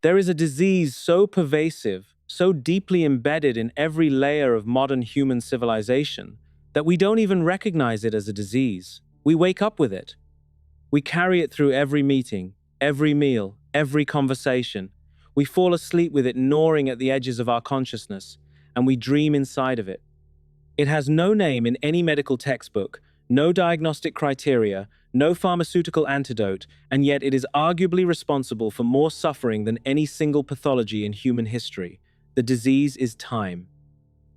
There is a disease so pervasive, so deeply embedded in every layer of modern human civilization, that we don't even recognize it as a disease. We wake up with it. We carry it through every meeting, every meal, every conversation. We fall asleep with it gnawing at the edges of our consciousness, and we dream inside of it. It has no name in any medical textbook, no diagnostic criteria, no pharmaceutical antidote, and yet it is arguably responsible for more suffering than any single pathology in human history. The disease is time.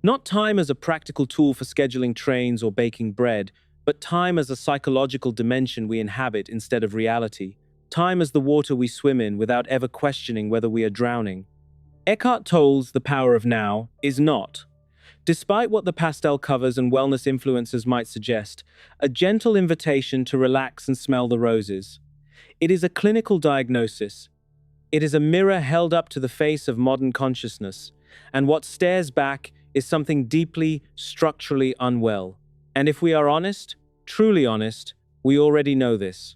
Not time as a practical tool for scheduling trains or baking bread, but time as a psychological dimension we inhabit instead of reality. Time as the water we swim in without ever questioning whether we are drowning. Eckhart Tolle's The Power of Now is not, despite what the pastel covers and wellness influencers might suggest, a gentle invitation to relax and smell the roses. It is a clinical diagnosis. It is a mirror held up to the face of modern consciousness, and what stares back is something deeply, structurally unwell. And if we are honest, truly honest, we already know this.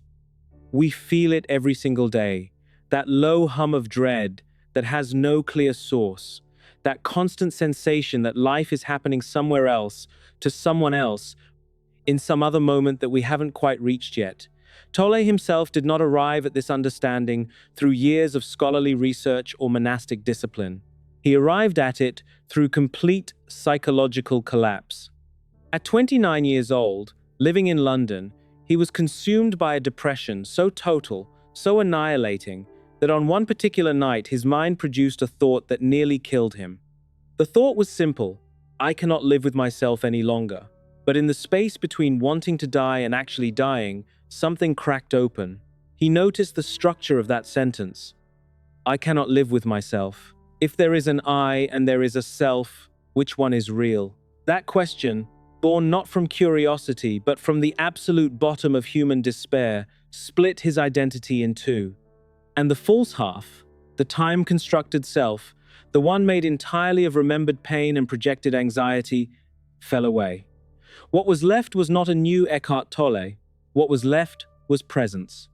We feel it every single day, that low hum of dread that has no clear source, that constant sensation that life is happening somewhere else, to someone else, in some other moment that we haven't quite reached yet. Tolle himself did not arrive at this understanding through years of scholarly research or monastic discipline. He arrived at it through complete psychological collapse. At 29 years old, living in London, he was consumed by a depression so total, so annihilating, that on one particular night his mind produced a thought that nearly killed him. The thought was simple: I cannot live with myself any longer. But in the space between wanting to die and actually dying, something cracked open. He noticed the structure of that sentence. I cannot live with myself. If there is an I and there is a self, which one is real? That question, born not from curiosity but from the absolute bottom of human despair, split his identity in two. And the false half, the time-constructed self, the one made entirely of remembered pain and projected anxiety, fell away. What was left was not a new Eckhart Tolle. What was left was presence.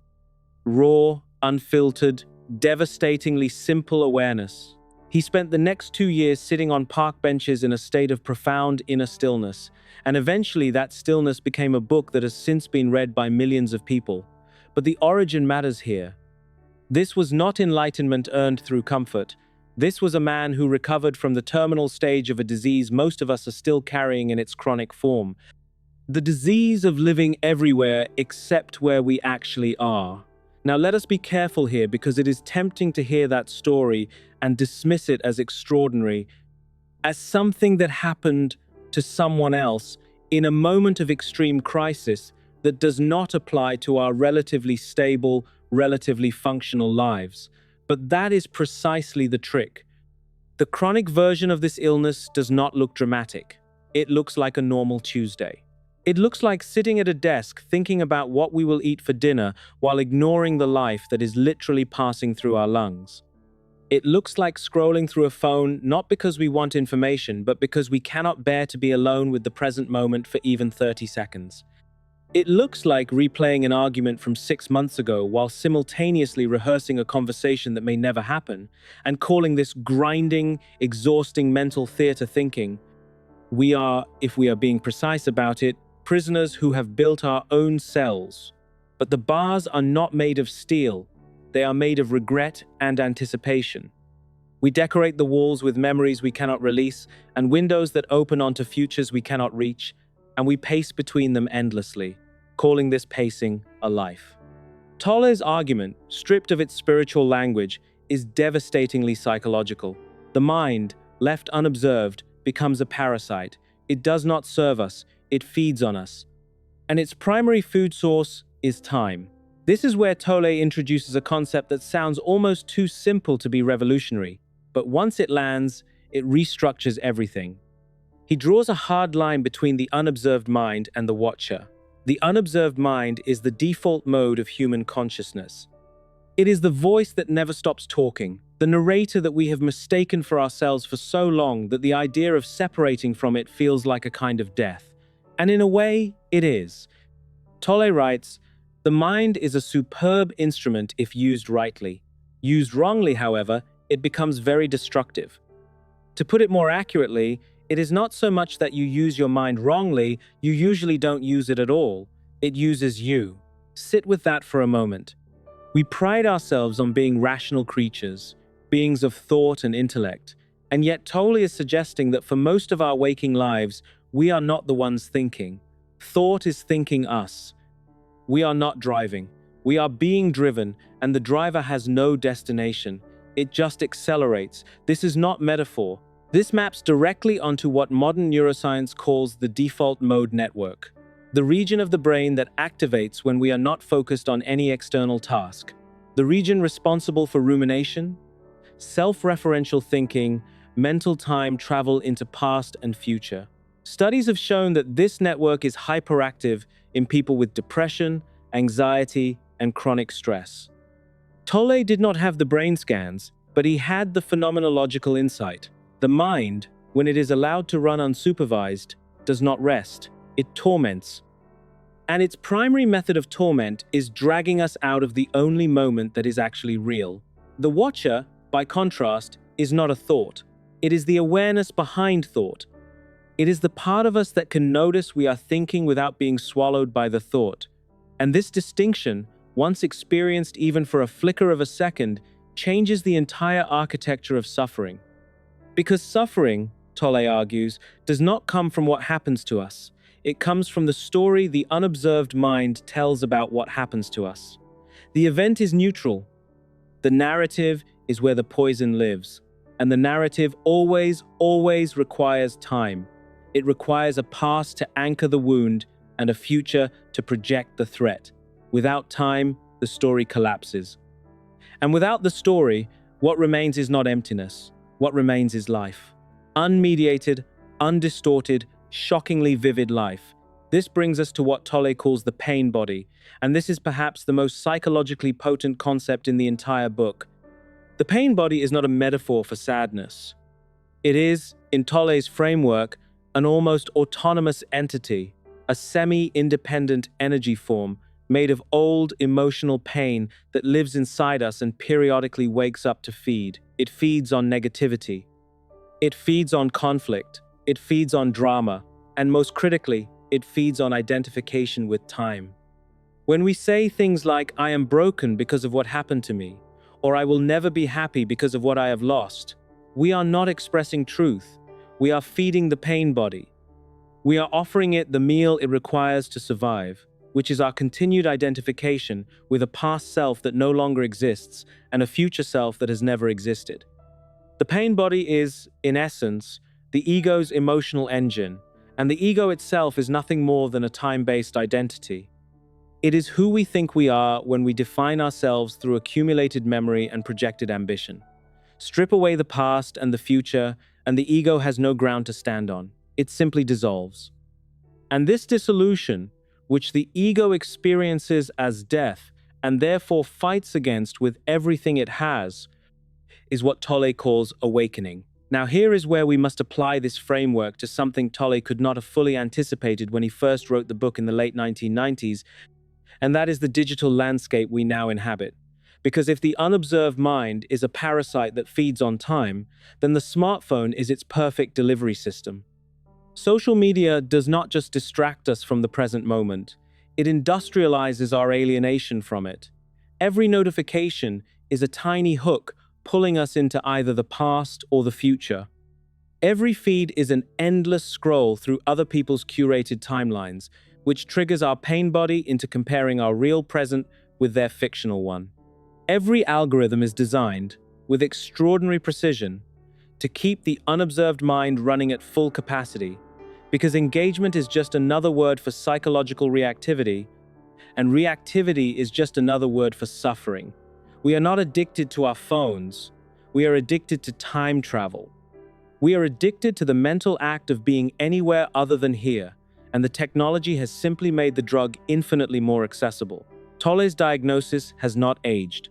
Raw, unfiltered, devastatingly simple awareness. He spent the next 2 years sitting on park benches in a state of profound inner stillness, and eventually that stillness became a book that has since been read by millions of people. But the origin matters here. This was not enlightenment earned through comfort. This was a man who recovered from the terminal stage of a disease most of us are still carrying in its chronic form. The disease of living everywhere except where we actually are. Now let us be careful here, because it is tempting to hear that story and dismiss it as extraordinary, as something that happened to someone else in a moment of extreme crisis that does not apply to our relatively stable, relatively functional lives. But that is precisely the trick. The chronic version of this illness does not look dramatic. It looks like a normal Tuesday. It looks like sitting at a desk thinking about what we will eat for dinner while ignoring the life that is literally passing through our lungs. It looks like scrolling through a phone not because we want information, but because we cannot bear to be alone with the present moment for even 30 seconds. It looks like replaying an argument from 6 months ago while simultaneously rehearsing a conversation that may never happen, and calling this grinding, exhausting mental theater thinking. We are, if we are being precise about it, prisoners who have built our own cells. But the bars are not made of steel. They are made of regret and anticipation. We decorate the walls with memories we cannot release and windows that open onto futures we cannot reach, and we pace between them endlessly, calling this pacing a life. Tolle's argument, stripped of its spiritual language, is devastatingly psychological. The mind, left unobserved, becomes a parasite. It does not serve us, it feeds on us. And its primary food source is time. This is where Tolle introduces a concept that sounds almost too simple to be revolutionary, but once it lands, it restructures everything. He draws a hard line between the unobserved mind and the watcher. The unobserved mind is the default mode of human consciousness. It is the voice that never stops talking, the narrator that we have mistaken for ourselves for so long that the idea of separating from it feels like a kind of death. And in a way, it is. Tolle writes, "The mind is a superb instrument if used rightly. Used wrongly, however, it becomes very destructive. To put it more accurately, it is not so much that you use your mind wrongly, you usually don't use it at all. It uses you. Sit with that for a moment. We pride ourselves on being rational creatures, beings of thought and intellect, and yet Tolle is suggesting that for most of our waking lives, we are not the ones thinking. Thought is thinking us. We are not driving. We are being driven, and the driver has no destination. It just accelerates. This is not metaphor. This maps directly onto what modern neuroscience calls the default mode network, the region of the brain that activates when we are not focused on any external task, the region responsible for rumination, self-referential thinking, mental time travel into past and future. Studies have shown that this network is hyperactive in people with depression, anxiety, and chronic stress. Tolle did not have the brain scans, but he had the phenomenological insight. The mind, when it is allowed to run unsupervised, does not rest, it torments. And its primary method of torment is dragging us out of the only moment that is actually real. The watcher, by contrast, is not a thought. It is the awareness behind thought. It is the part of us that can notice we are thinking without being swallowed by the thought. And this distinction, once experienced even for a flicker of a second, changes the entire architecture of suffering. Because suffering, Tolle argues, does not come from what happens to us. It comes from the story the unobserved mind tells about what happens to us. The event is neutral. The narrative is where the poison lives. And the narrative always requires time. It requires a past to anchor the wound and a future to project the threat. Without time, the story collapses. And without the story, what remains is not emptiness. What remains is life. Unmediated, undistorted, shockingly vivid life. This brings us to what Tolle calls the pain body, and this is perhaps the most psychologically potent concept in the entire book. The pain body is not a metaphor for sadness. It is, in Tolle's framework, an almost autonomous entity, a semi-independent energy form made of old emotional pain that lives inside us and periodically wakes up to feed. It feeds on negativity. It feeds on conflict. It feeds on drama. And most critically, it feeds on identification with time. When we say things like, "I am broken because of what happened to me," or "I will never be happy because of what I have lost," we are not expressing truth. We are feeding the pain body. We are offering it the meal it requires to survive, which is our continued identification with a past self that no longer exists and a future self that has never existed. The pain body is, in essence, the ego's emotional engine, and the ego itself is nothing more than a time-based identity. It is who we think we are when we define ourselves through accumulated memory and projected ambition. Strip away the past and the future, and the ego has no ground to stand on. It simply dissolves. And this dissolution, which the ego experiences as death and therefore fights against with everything it has, is what Tolle calls awakening. Now here is where we must apply this framework to something Tolle could not have fully anticipated when he first wrote the book in the late 1990s, and that is the digital landscape we now inhabit. Because if the unobserved mind is a parasite that feeds on time, then the smartphone is its perfect delivery system. Social media does not just distract us from the present moment, it industrializes our alienation from it. Every notification is a tiny hook pulling us into either the past or the future. Every feed is an endless scroll through other people's curated timelines, which triggers our pain body into comparing our real present with their fictional one. Every algorithm is designed, with extraordinary precision, to keep the unobserved mind running at full capacity, because engagement is just another word for psychological reactivity, and reactivity is just another word for suffering. We are not addicted to our phones. We are addicted to time travel. We are addicted to the mental act of being anywhere other than here, and the technology has simply made the drug infinitely more accessible. Tolle's diagnosis has not aged.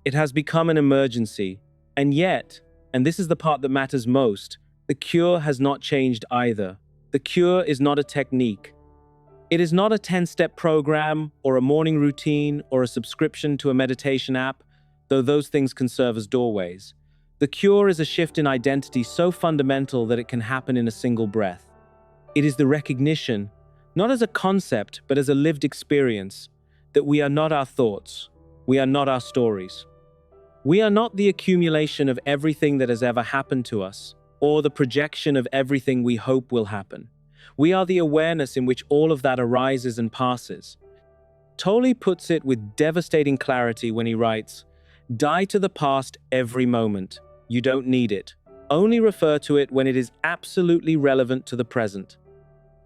It has become an emergency, and yet, and this is the part that matters most, the cure has not changed either. The cure is not a technique. It is not a 10-step program or a morning routine or a subscription to a meditation app. though those things can serve as doorways. The cure is a shift in identity so fundamental that it can happen in a single breath. It is the recognition, not as a concept, but as a lived experience, that we are not our thoughts, we are not our stories. We are not the accumulation of everything that has ever happened to us, or the projection of everything we hope will happen. We are the awareness in which all of that arises and passes. Tolle puts it with devastating clarity when he writes, "Die to the past every moment. You don't need it. Only refer to it when it is absolutely relevant to the present.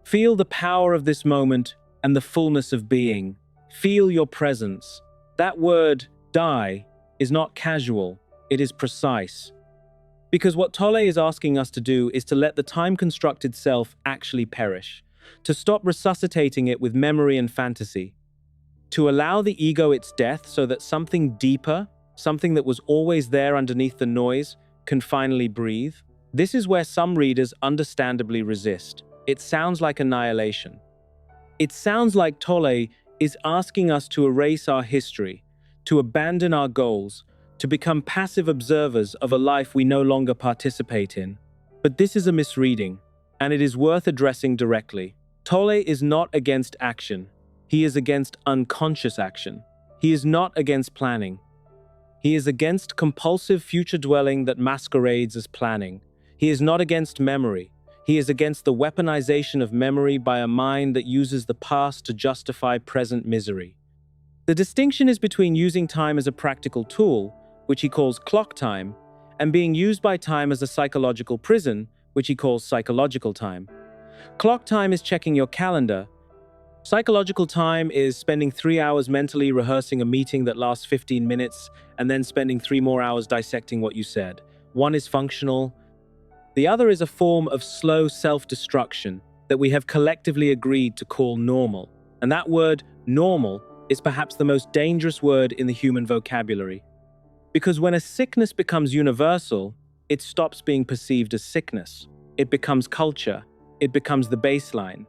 Feel the power of this moment and the fullness of being. Feel your presence." That word, die, is not casual, it is precise. Because what Tolle is asking us to do is to let the time-constructed self actually perish, to stop resuscitating it with memory and fantasy, to allow the ego its death so that something deeper, something that was always there underneath the noise, can finally breathe. This is where some readers understandably resist. It sounds like annihilation. It sounds like Tolle is asking us to erase our history, to abandon our goals, to become passive observers of a life we no longer participate in. But this is a misreading, and it is worth addressing directly. Tolle is not against action. He is against unconscious action. He is not against planning. He is against compulsive future dwelling that masquerades as planning. He is not against memory. He is against the weaponization of memory by a mind that uses the past to justify present misery. The distinction is between using time as a practical tool, which he calls clock time, and being used by time as a psychological prison, which he calls psychological time. Clock time is checking your calendar. Psychological time is spending 3 hours mentally rehearsing a meeting that lasts 15 minutes and then spending 3 more hours dissecting what you said. One is functional. The other is a form of slow self-destruction that we have collectively agreed to call normal. And that word, normal, is perhaps the most dangerous word in the human vocabulary. Because when a sickness becomes universal, it stops being perceived as sickness. It becomes culture. It becomes the baseline.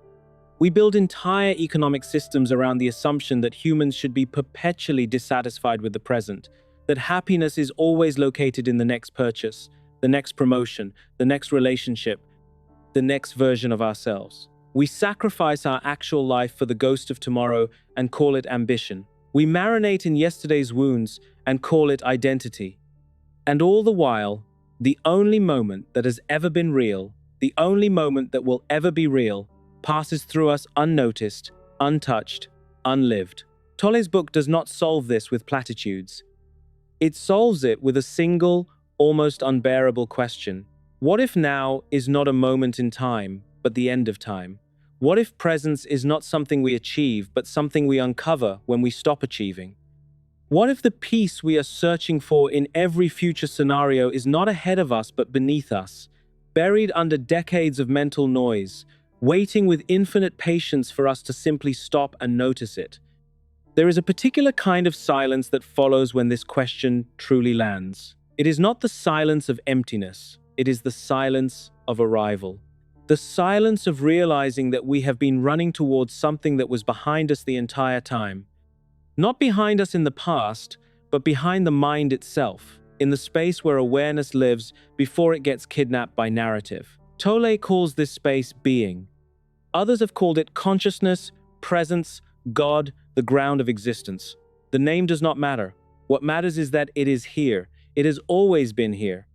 We build entire economic systems around the assumption that humans should be perpetually dissatisfied with the present, that happiness is always located in the next purchase, the next promotion, the next relationship, the next version of ourselves. We sacrifice our actual life for the ghost of tomorrow and call it ambition. We marinate in yesterday's wounds and call it identity. And all the while, the only moment that has ever been real, the only moment that will ever be real, passes through us unnoticed, untouched, unlived. Tolle's book does not solve this with platitudes. It solves it with a single, almost unbearable question. What if now is not a moment in time, but the end of time? What if presence is not something we achieve, but something we uncover when we stop achieving? What if the peace we are searching for in every future scenario is not ahead of us, but beneath us, buried under decades of mental noise, waiting with infinite patience for us to simply stop and notice it? There is a particular kind of silence that follows when this question truly lands. It is not the silence of emptiness, it is the silence of arrival. The silence of realizing that we have been running towards something that was behind us the entire time. Not behind us in the past, but behind the mind itself, in the space where awareness lives before it gets kidnapped by narrative. Tolle calls this space being. Others have called it consciousness, presence, God, the ground of existence. The name does not matter. What matters is that it is here. It has always been here.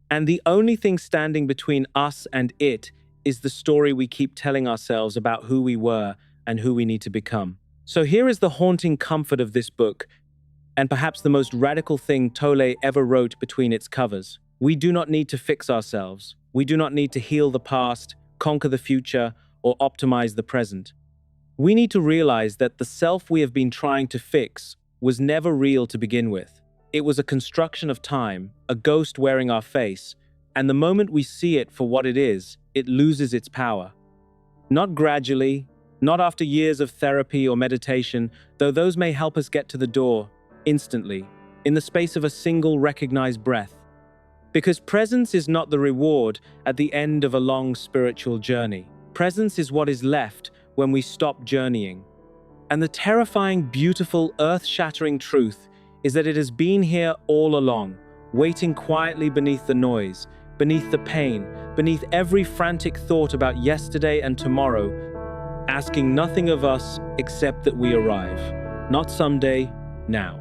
And the only thing standing between us and it is the story we keep telling ourselves about who we were and who we need to become. So here is the haunting comfort of this book, and perhaps the most radical thing Tolle ever wrote between its covers. We do not need to fix ourselves. We do not need to heal the past, conquer the future, or optimize the present. We need to realize that the self we have been trying to fix was never real to begin with. It was a construction of time, a ghost wearing our face, and the moment we see it for what it is, it loses its power. Not gradually, not after years of therapy or meditation, though those may help us get to the door, instantly, in the space of a single recognized breath. Because presence is not the reward at the end of a long spiritual journey. Presence is what is left when we stop journeying. And the terrifying, beautiful, earth-shattering truth is that it has been here all along, waiting quietly beneath the noise, beneath the pain, beneath every frantic thought about yesterday and tomorrow, asking nothing of us except that we arrive. Not someday, now.